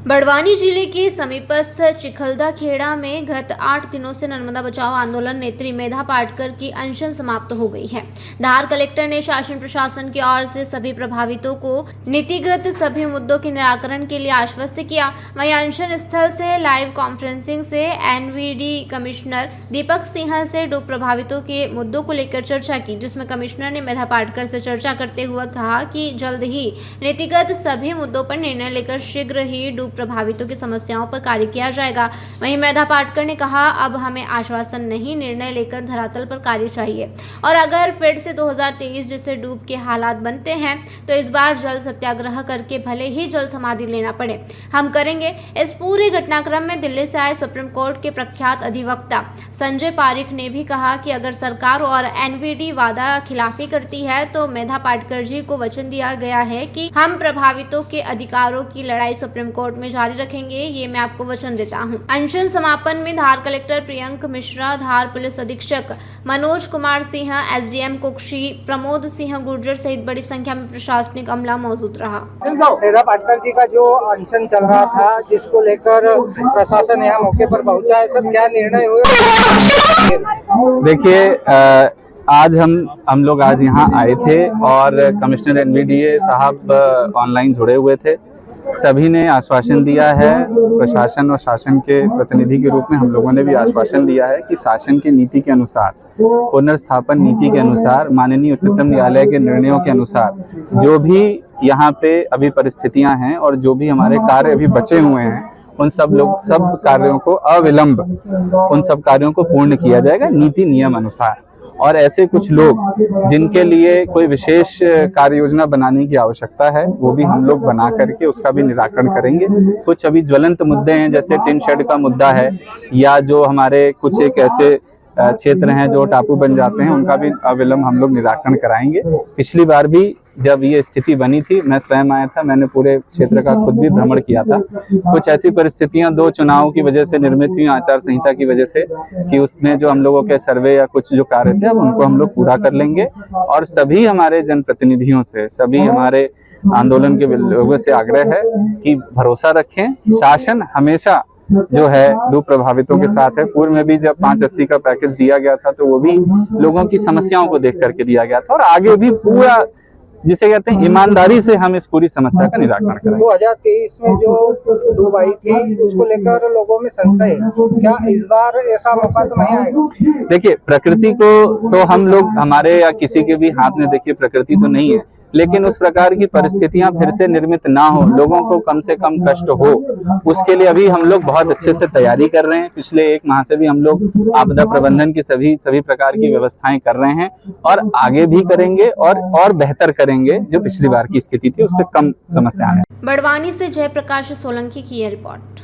बड़वानी जिले के समीपस्थ चिखलदा खेड़ा में गत 8 दिनों से नर्मदा बचाओ आंदोलन नेत्री मेधा पाटकर की अनशन समाप्त हो गई है। धार कलेक्टर ने शासन प्रशासन की ओर से सभी प्रभावितों को नीतिगत सभी मुद्दों के निराकरण के लिए आश्वस्त किया। वहीं अनशन स्थल से लाइव कॉन्फ्रेंसिंग से एनवीडी कमिश्नर दीपक सिंह से डूब प्रभावितों के मुद्दों को लेकर चर्चा की, जिसमें कमिश्नर ने मेधा पाटकर से चर्चा करते हुए कहा कि जल्द ही नीतिगत सभी मुद्दों पर निर्णय लेकर शीघ्र ही डूब प्रभावितों की समस्याओं पर कार्य किया जाएगा। वहीं मेधा पाटकर ने कहा, अब हमें आश्वासन नहीं, निर्णय लेकर धरातल पर कार्य चाहिए और अगर फिर से 2023 जैसे डूब के हालात बनते हैं तो इस बार जल सत्याग्रह करके भले ही जल समाधि लेना पड़े, हम करेंगे। इस पूरे घटनाक्रम में दिल्ली से आए सुप्रीम कोर्ट के प्रख्यात अधिवक्ता संजय पारिक ने भी कहा कि अगर सरकार और एनवीडी वादा खिलाफी करती है तो मेधा पाटकर जी को वचन दिया गया है कि हम प्रभावितों के अधिकारों की लड़ाई सुप्रीम कोर्ट में जारी रखेंगे, ये मैं आपको वचन देता हूं। अनशन समापन में धार कलेक्टर प्रियंक मिश्रा, धार पुलिस अधीक्षक मनोज कुमार सिंह, एसडीएम कुक्षी प्रमोद सिंह गुर्जर सहित बड़ी संख्या में प्रशासनिक अमला मौजूद रहा। मेधा पाटकर जी का जो अनशन चल रहा था, जिसको लेकर प्रशासन यहाँ मौके पर पहुंचा है, सर क्या निर्णय हुए? देखिए, आज हम लोग आज यहाँ आए थे और कमिश्नर एनवीडीए साहब ऑनलाइन जुड़े हुए थे। सभी ने आश्वासन दिया है, प्रशासन और शासन के प्रतिनिधि के रूप में हम लोगों ने भी आश्वासन दिया है कि शासन की नीति के अनुसार, पुनर्स्थापन नीति के अनुसार, माननीय उच्चतम न्यायालय के निर्णयों के अनुसार जो भी यहाँ पे अभी परिस्थितियां हैं और जो भी हमारे कार्य अभी बचे हुए हैं, उन सब कार्यों को अविलंब उन सब कार्यों को पूर्ण किया जाएगा नीति नियम अनुसार। और ऐसे कुछ लोग जिनके लिए कोई विशेष कार्य योजना बनाने की आवश्यकता है, वो भी हम लोग बना करके उसका भी निराकरण करेंगे। कुछ अभी ज्वलंत मुद्दे हैं, जैसे टिन शेड का मुद्दा है, या जो हमारे कुछ एक ऐसे क्षेत्र हैं जो टापू बन जाते हैं, उनका भी अविलंब हम लोग निराकरण कराएंगे। पिछली बार भी जब ये स्थिति बनी थी, मैं स्वयं आया था, मैंने पूरे क्षेत्र का खुद भी भ्रमण किया था। कुछ ऐसी परिस्थितियां 2 चुनाव की वजह से निर्मित हुई, आचार संहिता की वजह से, कि उसमें जो हम लोगों के सर्वे या कुछ जो कार्य थे, अब उनको हम लोग पूरा कर लेंगे। और सभी हमारे जनप्रतिनिधियों से, सभी हमारे आंदोलन के लोगों से आग्रह है कि भरोसा रखें, शासन हमेशा जो है डूब प्रभावितों के साथ है। पूर्व में भी जब 580 का पैकेज दिया गया था तो वो भी लोगों की समस्याओं को देख करके दिया गया था, और आगे भी पूरा, जिसे कहते हैं, ईमानदारी से हम इस पूरी समस्या का निराकरण करेंगे। 2023 में जो डूब आई थी, उसको लेकर लोगों में संशय है, क्या इस बार ऐसा मौका तो नहीं आएगा? देखिए, प्रकृति को तो हम लोग, हमारे या किसी के भी हाथ में, देखिए प्रकृति तो नहीं है, लेकिन उस प्रकार की परिस्थितियां फिर से निर्मित ना हो, लोगों को कम से कम कष्ट हो, उसके लिए अभी हम लोग बहुत अच्छे से तैयारी कर रहे हैं। पिछले 1 माह से भी हम लोग आपदा प्रबंधन की सभी प्रकार की व्यवस्थाएं कर रहे हैं और आगे भी करेंगे और बेहतर करेंगे। जो पिछली बार की स्थिति थी उससे कम समस्याएं हैं। बड़वानी से जयप्रकाश सोलंकी की यह रिपोर्ट।